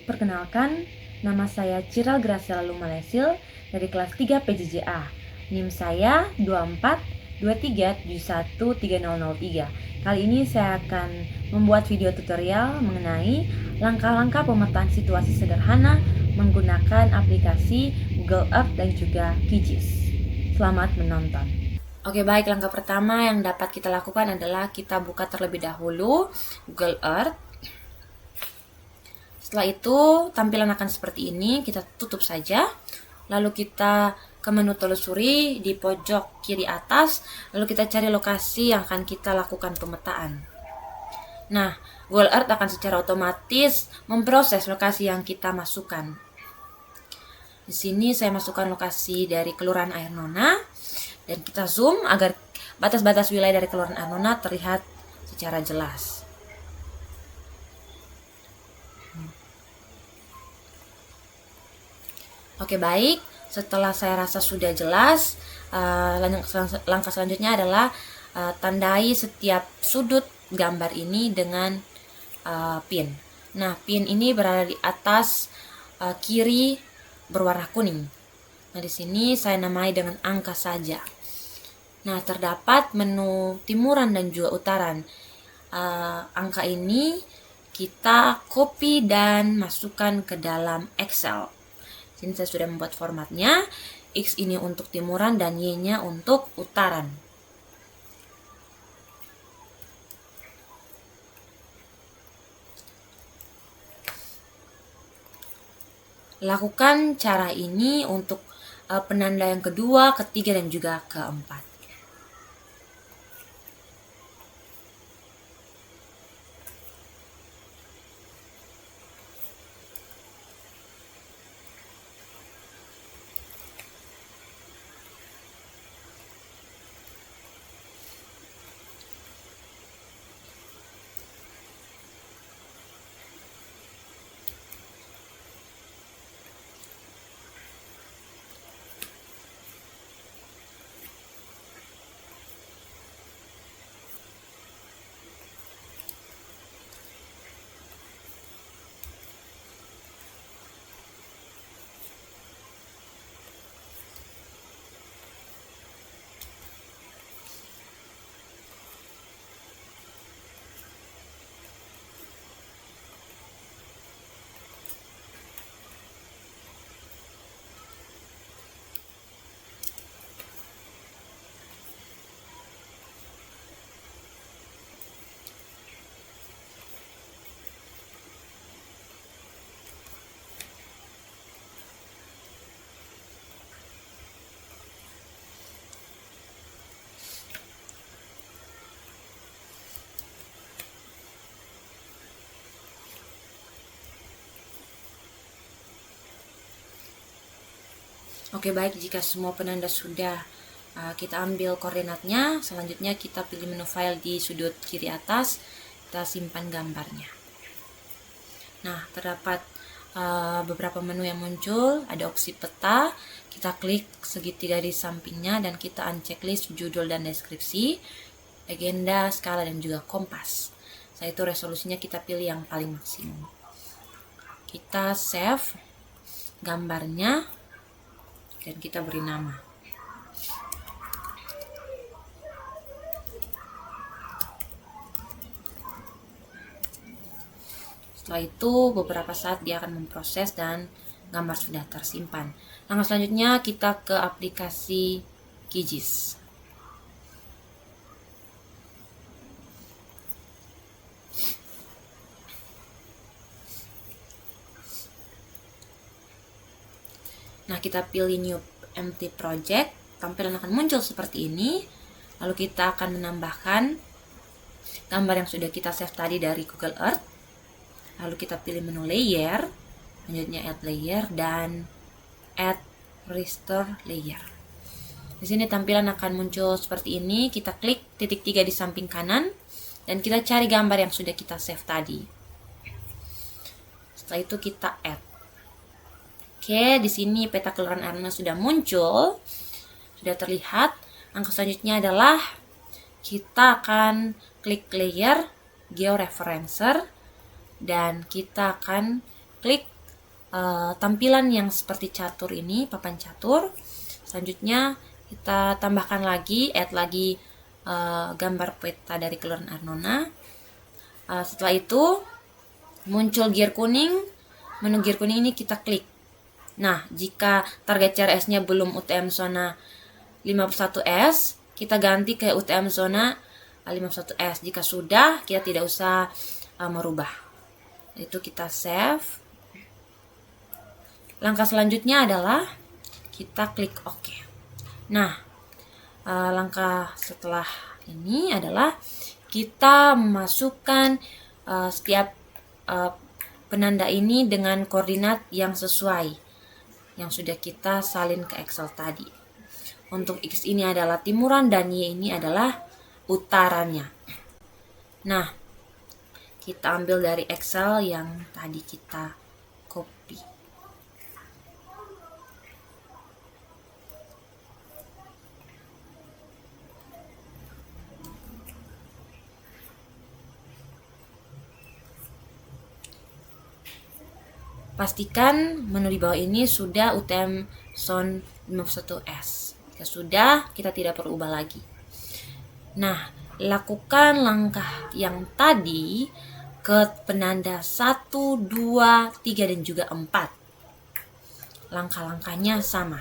Perkenalkan, nama saya Ciral Graciela Lumalesil dari kelas 3 PJJA. NIM saya 2423713003. Kali ini saya akan membuat video tutorial mengenai langkah-langkah pemetaan situasi sederhana menggunakan aplikasi Google Earth dan juga QGIS. Selamat menonton. Oke, baik, langkah pertama yang dapat kita lakukan adalah kita buka terlebih dahulu Google Earth. Setelah itu tampilan akan seperti ini, kita tutup saja. Lalu kita ke menu telusuri di pojok kiri atas, lalu kita cari lokasi yang akan kita lakukan pemetaan. Nah, Google Earth akan secara otomatis memproses lokasi yang kita masukkan. Di sini saya masukkan lokasi dari Kelurahan Air Nona dan kita zoom agar batas-batas wilayah dari Kelurahan Air Nona terlihat secara jelas. Oke, baik, setelah saya rasa sudah jelas, langkah selanjutnya adalah tandai setiap sudut gambar ini dengan pin. Nah, pin ini berada di atas kiri berwarna kuning. Nah, di sini saya namai dengan angka saja. Nah, terdapat menu timuran dan juga utaran. Angka ini kita copy dan masukkan ke dalam Excel. Sini saya sudah membuat formatnya, X ini untuk timuran dan Y-nya untuk utaran. Lakukan cara ini untuk penanda yang kedua, ketiga, dan juga keempat. Oke, baik, jika semua penanda sudah kita ambil koordinatnya, selanjutnya kita pilih menu file di sudut kiri atas, kita simpan gambarnya. Nah, terdapat beberapa menu yang muncul, ada opsi peta, kita klik segitiga di sampingnya dan kita unchecklist judul dan deskripsi, legenda, skala, dan juga kompas. Setelah itu resolusinya kita pilih yang paling maksimum. Kita save gambarnya dan kita beri nama. Setelah itu beberapa saat dia akan memproses dan gambar sudah tersimpan. Langkah selanjutnya kita ke aplikasi QGIS. Nah, kita pilih New Empty Project, tampilan akan muncul seperti ini. Lalu kita akan menambahkan gambar yang sudah kita save tadi dari Google Earth. Lalu kita pilih menu Layer, selanjutnya Add Layer dan Add Restore Layer. Di sini tampilan akan muncul seperti ini. Kita klik titik 3 di samping kanan dan kita cari gambar yang sudah kita save tadi. Setelah itu kita add. Oke, di sini peta Kelurahan Air Nona sudah muncul, sudah terlihat. Langkah selanjutnya adalah kita akan klik layer georeferencer dan kita akan klik tampilan yang seperti catur ini, papan catur. Selanjutnya kita tambahkan lagi, add lagi gambar peta dari keluaran Arnona. Setelah itu muncul gear kuning. Menu gear kuning ini kita klik. Nah, jika target CRS-nya belum UTM zona 51S, kita ganti ke UTM zona 51S. Jika sudah, kita tidak usah merubah. Itu kita save. Langkah selanjutnya adalah kita klik OK. Nah, langkah setelah ini adalah kita memasukkan setiap penanda ini dengan koordinat yang sesuai yang sudah kita salin ke Excel tadi. Untuk X ini adalah timuran dan Y ini adalah utaranya. Nah, kita ambil dari Excel yang tadi kita copy. Pastikan menu di bawah ini sudah UTM Zone 51S. Jika sudah, kita tidak perlu ubah lagi. Nah, lakukan langkah yang tadi ke penanda 1, 2, 3, dan juga 4. Langkah-langkahnya sama.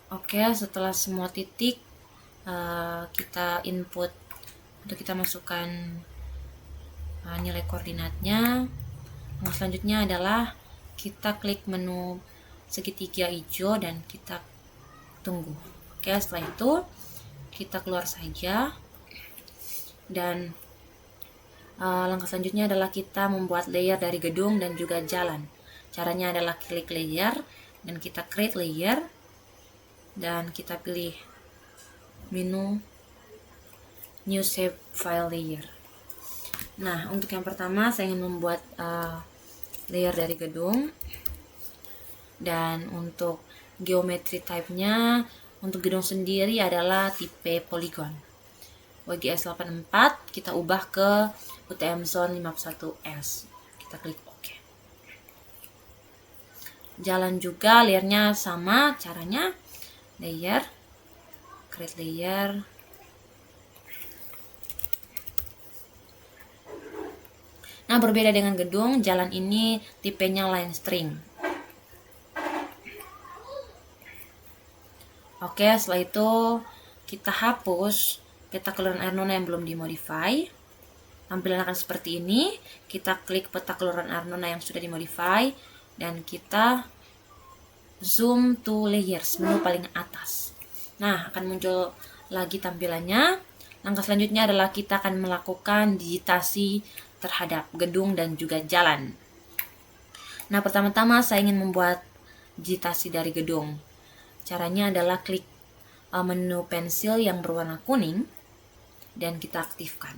Oke, setelah semua titik kita input untuk kita masukkan nilai koordinatnya. Nah, selanjutnya adalah kita klik menu segitiga hijau dan kita tunggu. Oke, setelah itu kita keluar saja dan langkah selanjutnya adalah kita membuat layer dari gedung dan juga jalan. Caranya adalah klik layer dan kita create layer dan kita pilih menu new shape file layer. Nah, untuk yang pertama saya ingin membuat layer dari gedung, dan untuk geometry type-nya untuk gedung sendiri adalah tipe polygon. WGS 84 kita ubah ke UTM Zone 51S. Kita klik OK. Jalan juga layernya sama caranya. Layer, create layer. Nah, berbeda dengan gedung, jalan ini tipenya line string. Oke, setelah itu kita hapus peta keluaran air nona yang belum dimodify. Tampilan akan seperti ini. Kita klik peta keluaran air nona yang sudah dimodify dan kita zoom to layers, menu paling atas. Nah, akan muncul lagi tampilannya. Langkah selanjutnya adalah kita akan melakukan digitasi terhadap gedung dan juga jalan. Nah, pertama-tama saya ingin membuat digitasi dari gedung. Caranya adalah klik menu pensil yang berwarna kuning dan kita aktifkan.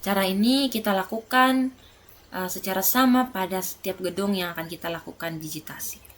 Cara ini kita lakukan secara sama pada setiap gedung yang akan kita lakukan digitasi.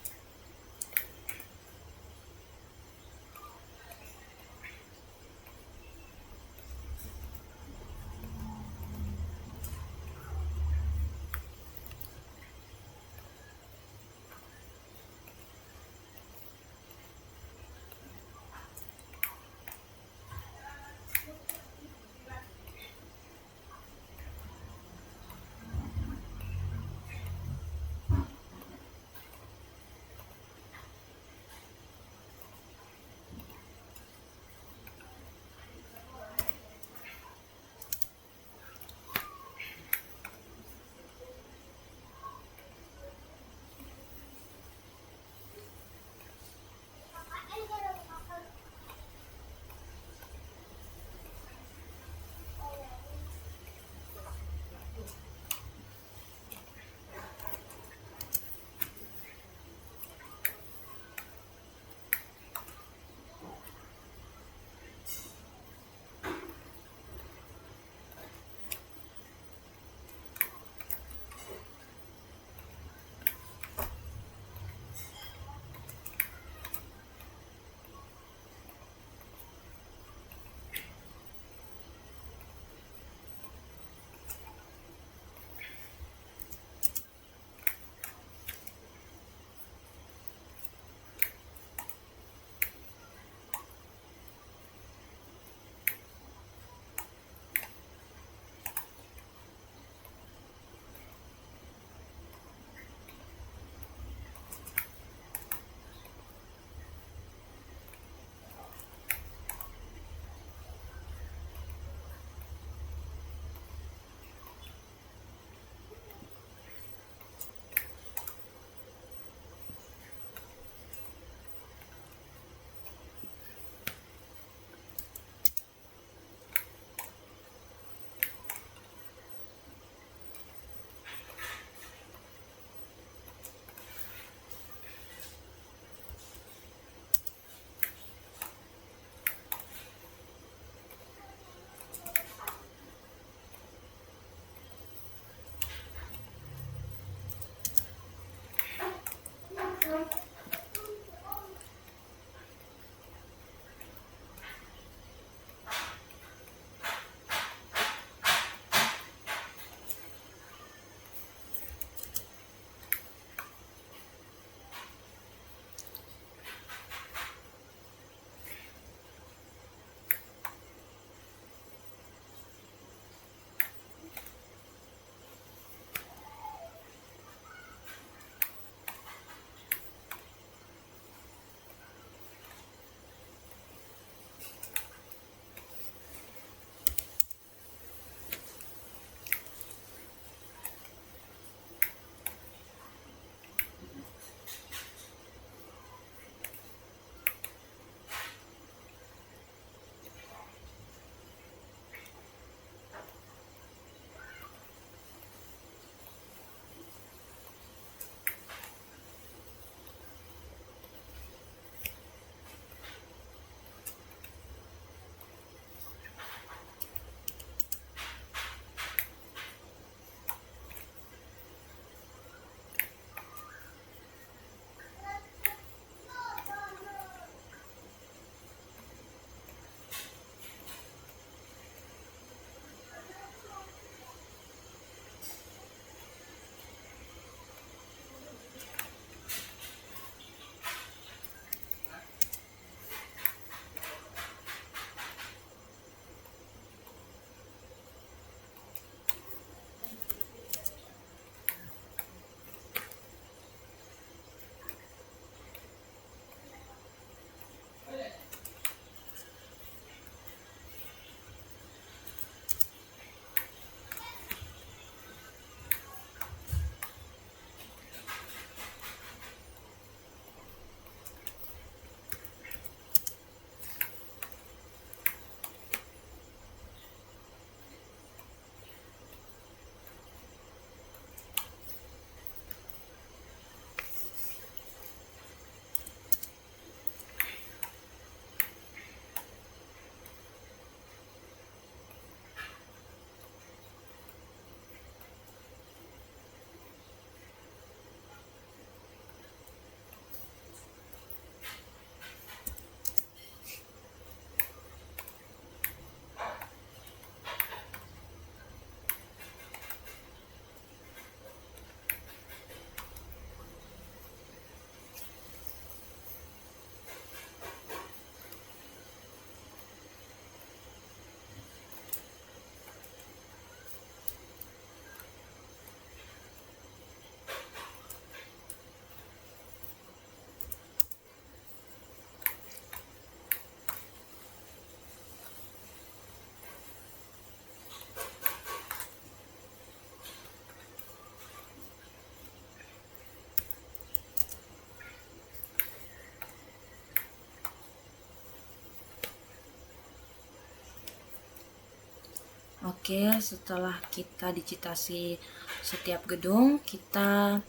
Oke, setelah kita digitasi setiap gedung, kita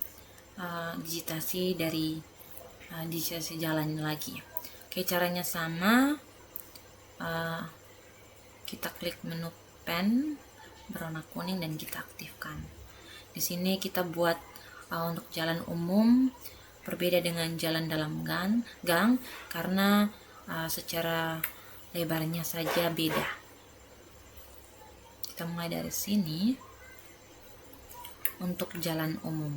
digitasi dari digitasi jalan lagi. Oke, caranya sama. Kita klik menu pen berwarna kuning dan kita aktifkan. Di sini kita buat untuk jalan umum berbeda dengan jalan dalam gang karena secara lebarnya saja beda. Kita mulai dari sini untuk jalan umum.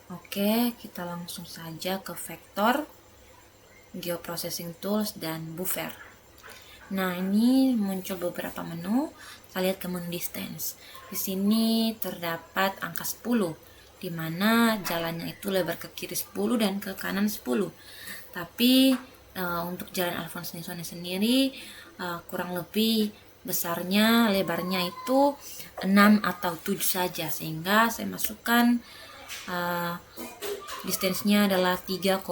Oke, kita langsung saja ke vektor, geoprocessing tools, dan buffer. Nah, ini muncul beberapa menu. Kita lihat ke menu distance. Di sini terdapat angka 10, di mana jalannya itu lebar ke kiri 10 dan ke kanan 10. Tapi untuk jalan Alphonse Nixon sendiri kurang lebih besarnya, lebarnya itu 6 atau 7 saja, sehingga saya masukkan distance-nya adalah 3,5.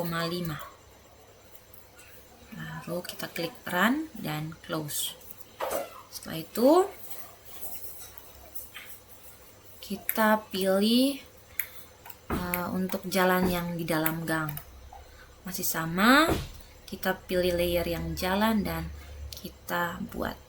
Lalu kita klik run dan close. Setelah itu kita pilih untuk jalan yang di dalam gang. Masih sama, kita pilih layer yang jalan dan kita buat.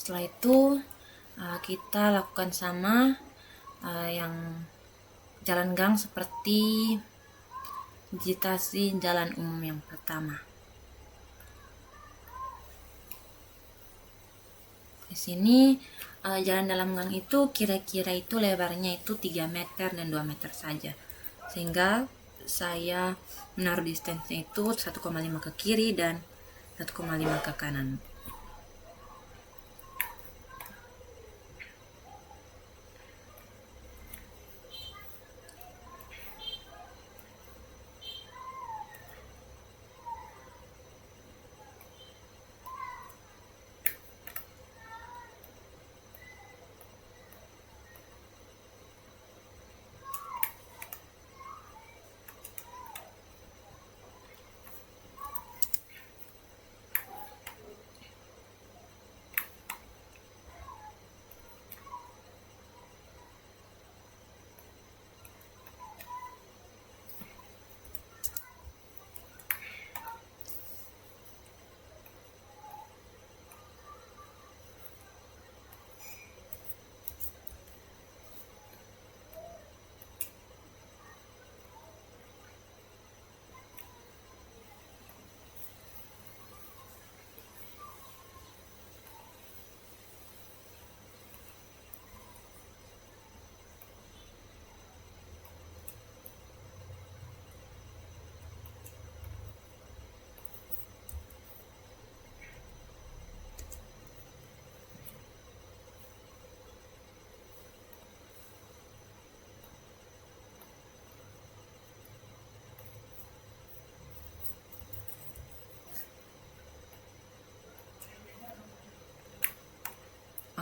Setelah itu kita lakukan sama yang jalan gang seperti digitasi jalan umum yang pertama. Di sini jalan dalam gang itu kira-kira itu lebarnya itu 3 meter dan 2 meter saja. Sehingga saya menaruh distance itu 1,5 ke kiri dan 1,5 ke kanan.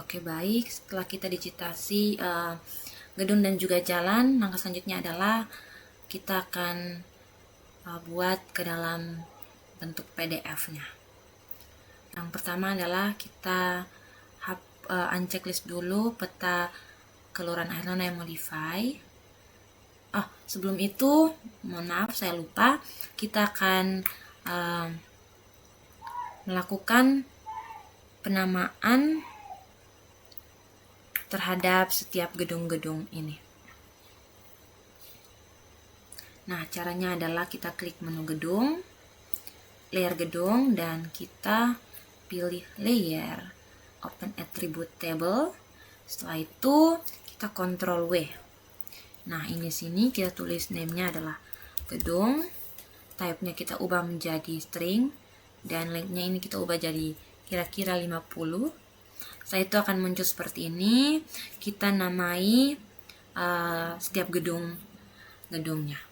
Oke, baik, setelah kita digitasi gedung dan juga jalan, langkah selanjutnya adalah kita akan buat ke dalam bentuk PDF-nya. Yang pertama adalah kita unchecklist dulu peta Kelurahan Airlona yang modify. Sebelum itu, mohon maaf saya lupa, kita akan melakukan penamaan terhadap setiap gedung-gedung ini. Nah, caranya adalah kita klik menu gedung, layer gedung, dan kita pilih layer, open attribute table. Setelah itu kita Ctrl W. Nah, ini sini kita tulis name-nya adalah gedung, type-nya kita ubah menjadi string, dan length-nya ini kita ubah jadi kira-kira 50. Setelah itu akan muncul seperti ini. Kita namai setiap gedungnya.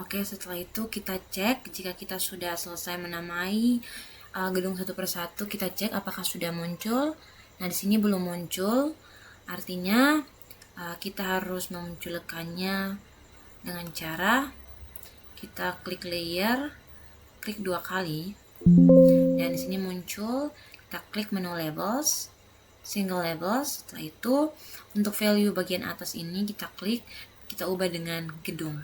Oke, setelah itu kita cek jika kita sudah selesai menamai gedung satu persatu, kita cek apakah sudah muncul. Nah, di sini belum muncul, artinya kita harus memunculkannya dengan cara kita klik layer, klik 2 kali, dan di sini muncul. Kita klik menu labels, single labels. Setelah itu untuk value bagian atas ini kita klik, kita ubah dengan gedung.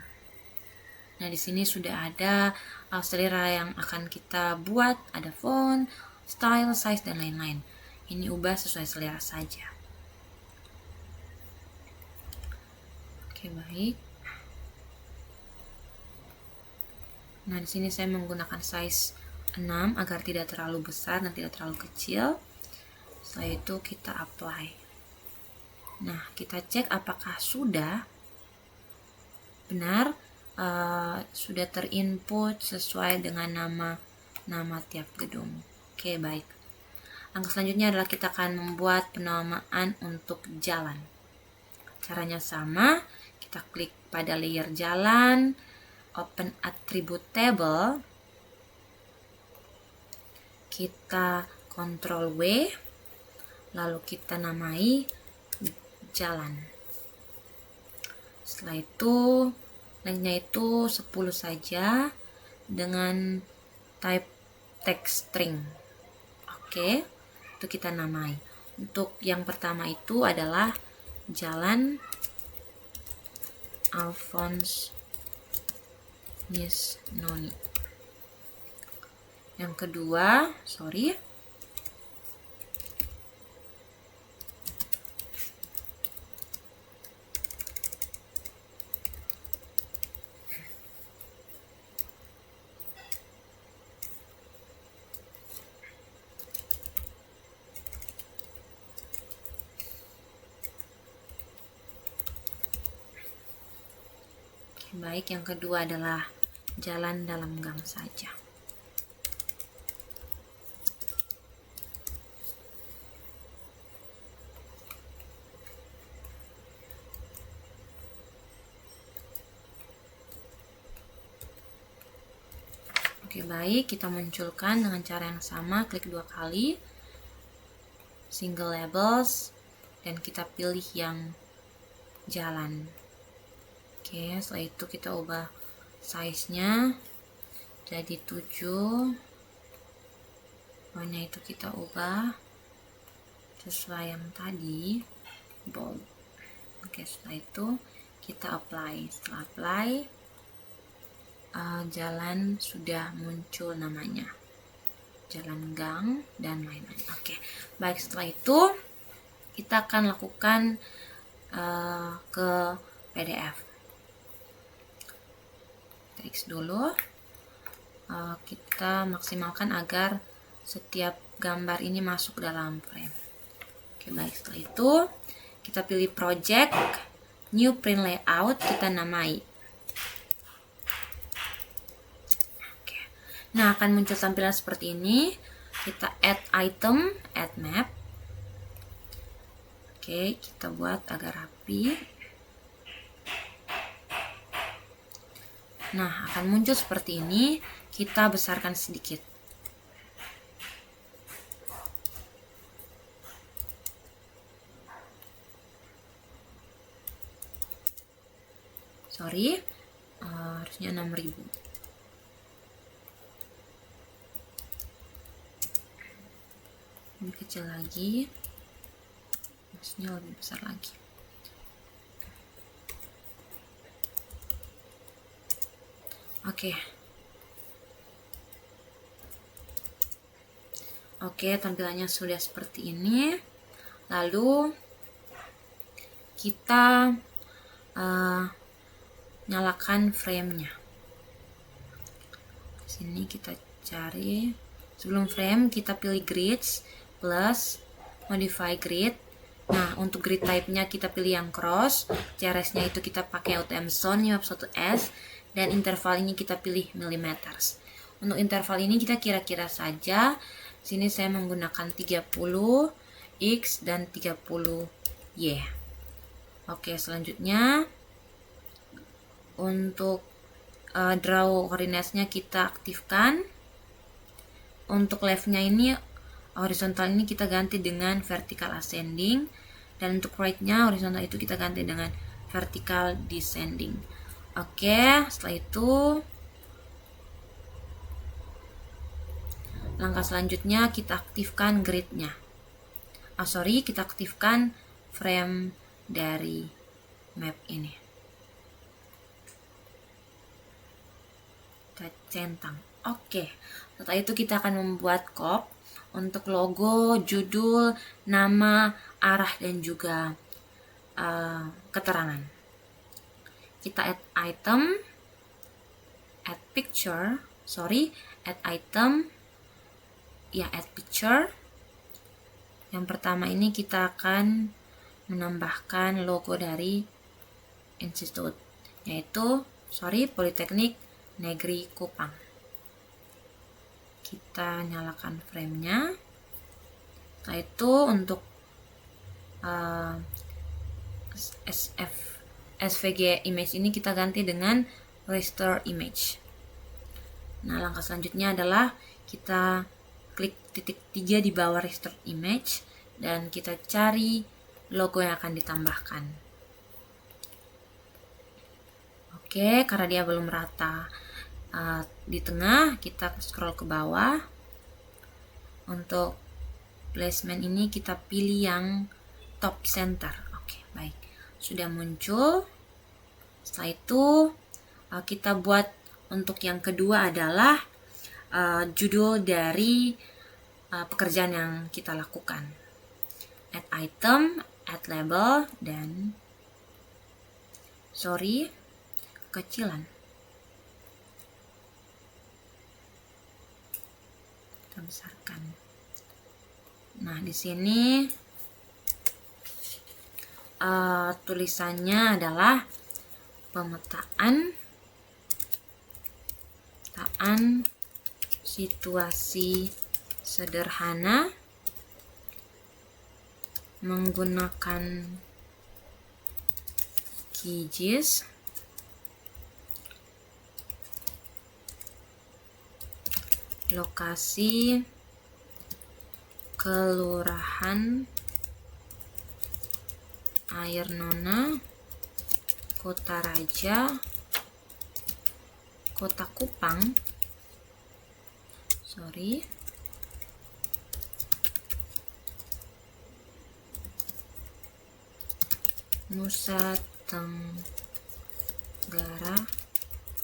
Nah, di sini sudah ada selera yang akan kita buat, ada font, style, size, dan lain-lain. Ini ubah sesuai selera saja. Oke, baik. Nah, di sini saya menggunakan size 6 agar tidak terlalu besar dan tidak terlalu kecil. Setelah itu kita apply. Nah, kita cek apakah sudah benar. Sudah terinput sesuai dengan nama tiap gedung. Oke, baik. Langkah selanjutnya adalah kita akan membuat penamaan untuk jalan. Caranya sama, kita klik pada layer jalan, open attribute table, kita Ctrl W, lalu kita namai jalan. Setelah itu lengthnya itu 10 saja dengan type text string. Oke, itu kita namai. Untuk yang pertama itu adalah Jalan Alphonse Nisnoni. Yang kedua, baik, yang kedua adalah jalan dalam gang saja. Oke, baik, kita munculkan dengan cara yang sama, klik 2 kali, single labels, dan kita pilih yang jalan. Oke, setelah itu kita ubah size-nya jadi 7. Warna itu kita ubah sesuai yang tadi, bold. Oke, setelah itu kita apply. Setelah apply, jalan sudah muncul namanya, jalan gang dan lain-lain. Oke, baik, setelah itu kita akan lakukan ke PDF. X dulu, kita maksimalkan agar setiap gambar ini masuk dalam frame. Oke, baik, setelah itu kita pilih project, new print layout, kita namai. Oke, nah akan muncul tampilan seperti ini. Kita add item, add map. Oke, kita buat agar rapi. Nah, akan muncul seperti ini. Kita besarkan sedikit. Harusnya 6000. Lebih kecil lagi. Maksudnya lebih besar lagi. Oke, tampilannya sudah seperti ini. Lalu kita nyalakan frame-nya. Di sini kita cari, sebelum frame kita pilih grids plus modify grid. Nah, untuk grid type-nya kita pilih yang cross, CRS-nya itu kita pakai UTM Zone 51S, dan interval ini kita pilih millimeters. Untuk interval ini kita kira-kira saja. Sini saya menggunakan 30 X dan 30 Y. Oke, selanjutnya untuk draw coordinates-nya kita aktifkan. Untuk left-nya ini, horizontal ini kita ganti dengan vertical ascending, dan untuk right-nya horizontal itu kita ganti dengan vertical descending. Oke, setelah itu langkah selanjutnya kita aktifkan grid-nya. Kita aktifkan frame dari map ini. Kita centang. Oke, setelah itu kita akan membuat cop untuk logo, judul, nama, arah, dan juga keterangan. Kita add item, add picture, add item, add picture. Yang pertama ini kita akan menambahkan logo dari institut, yaitu Politeknik Negeri Kupang. Kita nyalakan framenya. Setelah itu untuk SVG image ini kita ganti dengan restore image. Nah, langkah selanjutnya adalah kita klik titik 3 di bawah restore image dan kita cari logo yang akan ditambahkan. Oke, karena dia belum rata di tengah, kita scroll ke bawah. Untuk placement ini kita pilih yang top center. Oke, baik. Sudah muncul. Setelah itu kita buat untuk yang kedua adalah judul dari pekerjaan yang kita lakukan. Add item, add label, dan kecilan. Kita besarkan. Nah, di sini tulisannya adalah pemetaan situasi sederhana menggunakan QGIS lokasi Kelurahan Air Nona, Kota Raja, Kota Kupang, Nusa Tenggara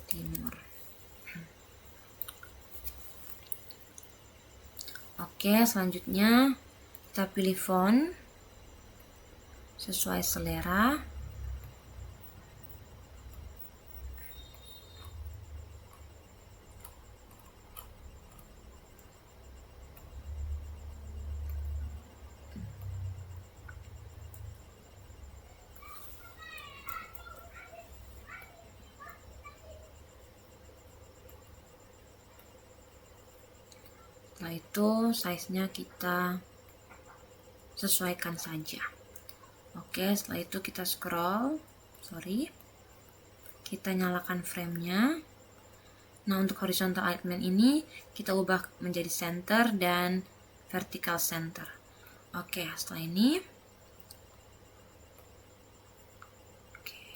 Timur. Oke, selanjutnya kita pilih font sesuai selera. Setelah itu size-nya kita sesuaikan saja. Oke, setelah itu kita scroll, kita nyalakan framenya. Nah, untuk horizontal alignment ini kita ubah menjadi center dan vertical center. Oke, setelah ini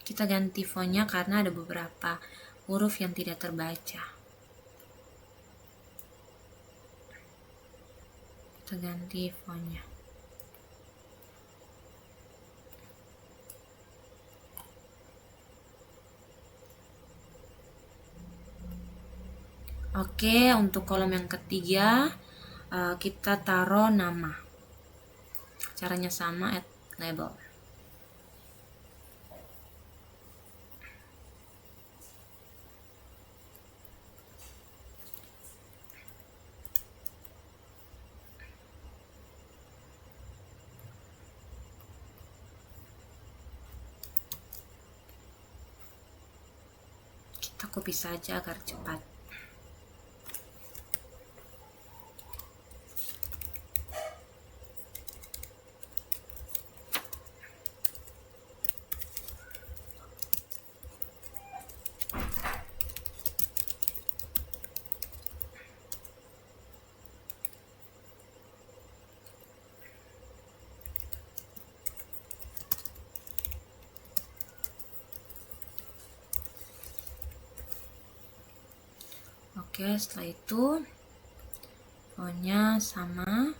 kita ganti fontnya karena ada beberapa huruf yang tidak terbaca. Kita ganti fontnya. Oke, untuk kolom yang ketiga kita taruh nama. Caranya sama, add label. Kita copy saja agar cepat. Oke, setelah itu fontnya sama.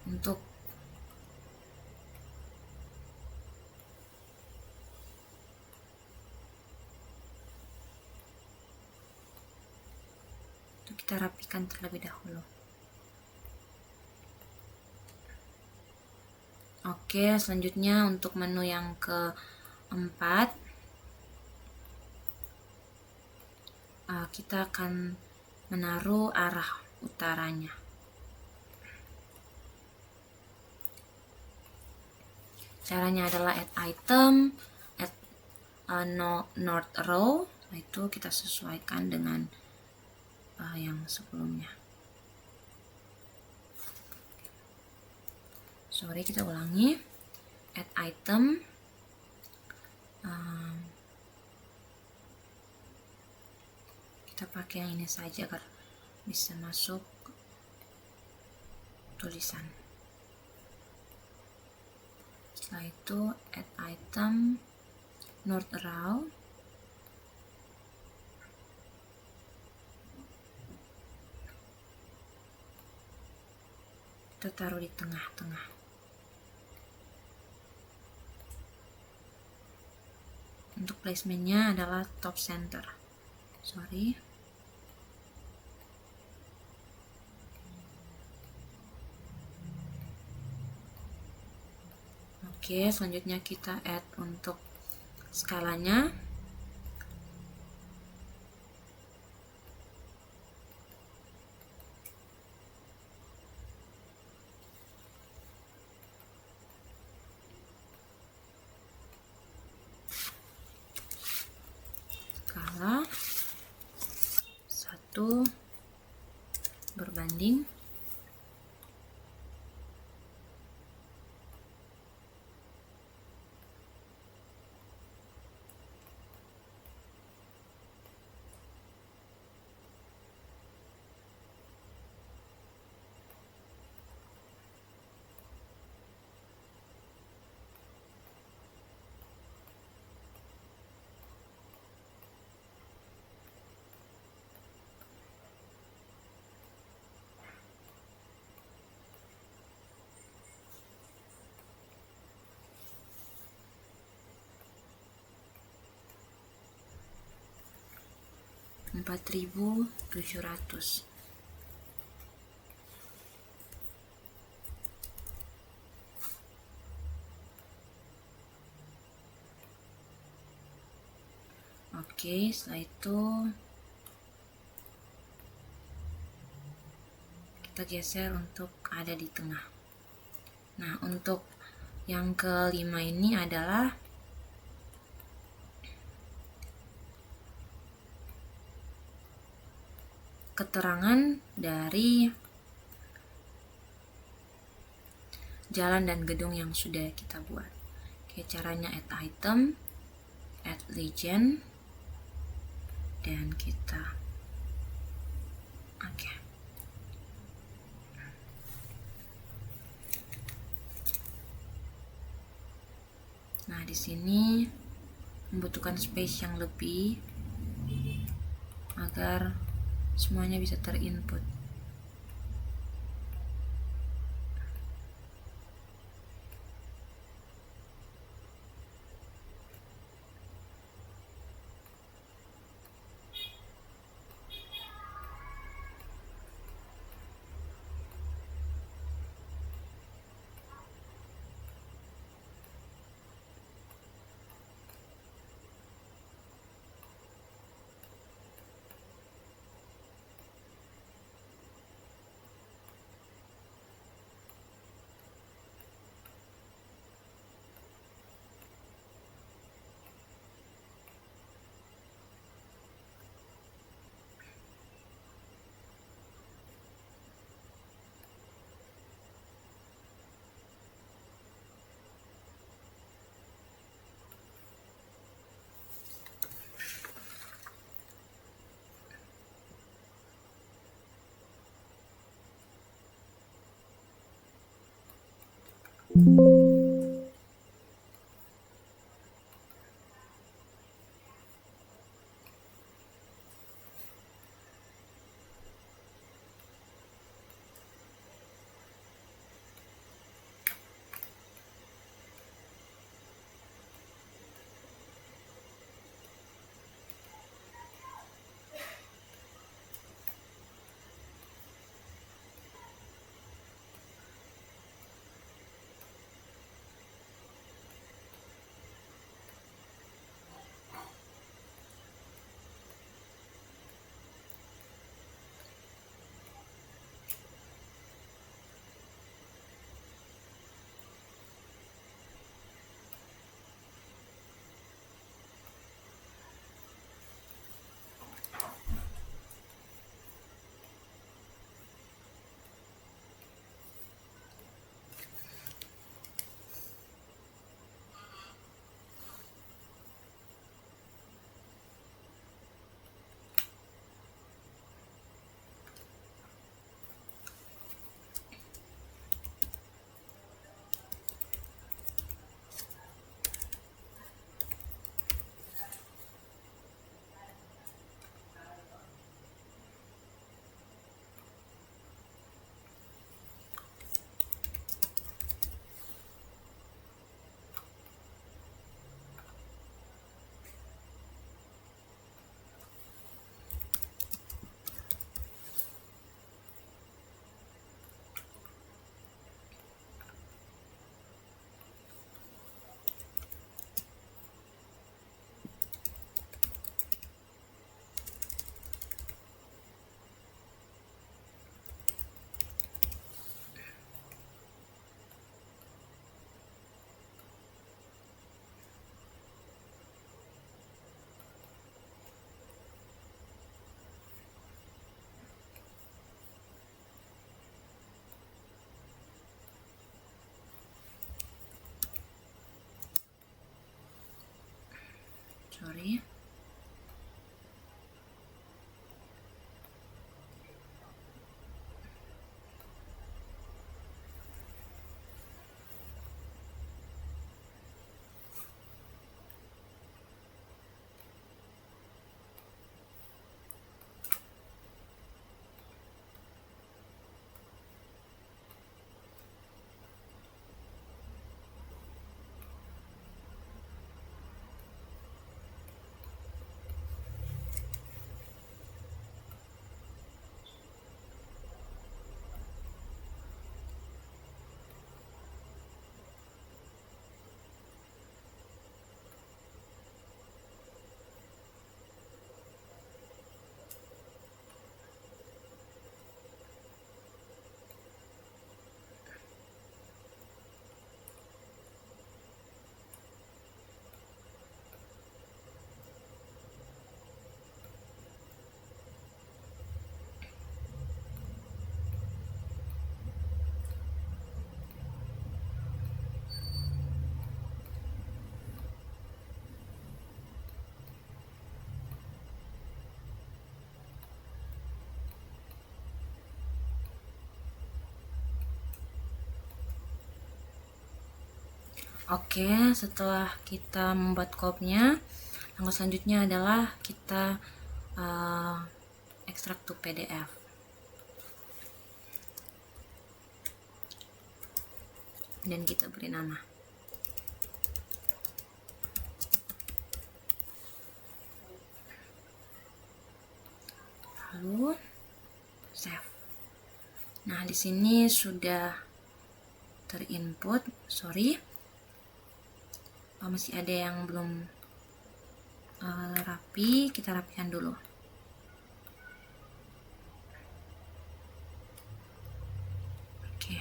Untuk kita rapikan terlebih dahulu. Oke, selanjutnya untuk menu yang keempat, kita akan menaruh arah utaranya. Caranya adalah add item, add north row, itu kita sesuaikan dengan yang sebelumnya. Sorry, kita ulangi. Add item, kita pakai yang ini saja agar bisa masuk tulisan. Setelah itu add item north row, kita taruh di tengah-tengah. Untuk placementnya adalah top center. Sorry. Oke, selanjutnya kita add untuk skalanya. Skala 1 berbanding 4.700. Oke, setelah itu kita geser untuk ada di tengah. Nah, untuk yang kelima ini adalah keterangan dari jalan dan gedung yang sudah kita buat. Oke, caranya add item, add legend, dan kita oke. Nah, di sini membutuhkan space yang lebih agar semuanya bisa terinput. Sorry. Oke, setelah kita membuat kopnya, langkah selanjutnya adalah kita ekstrak to PDF. Dan kita beri nama. Lalu save. Nah, di sini sudah terinput. Sorry, masih ada yang belum rapi. Kita rapikan dulu. Oke.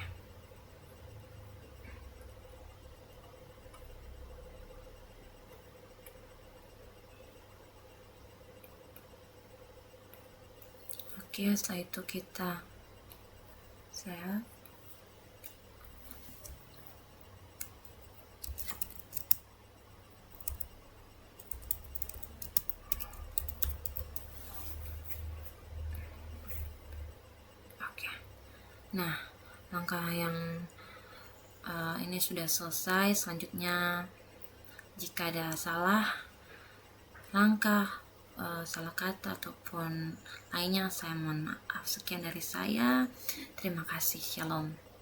Oke, setelah itu kita save. Oke. Nah, langkah yang ini sudah selesai. Selanjutnya, jika ada salah langkah, salah kata ataupun lainnya, saya mohon maaf. Sekian dari saya. Terima kasih. Shalom.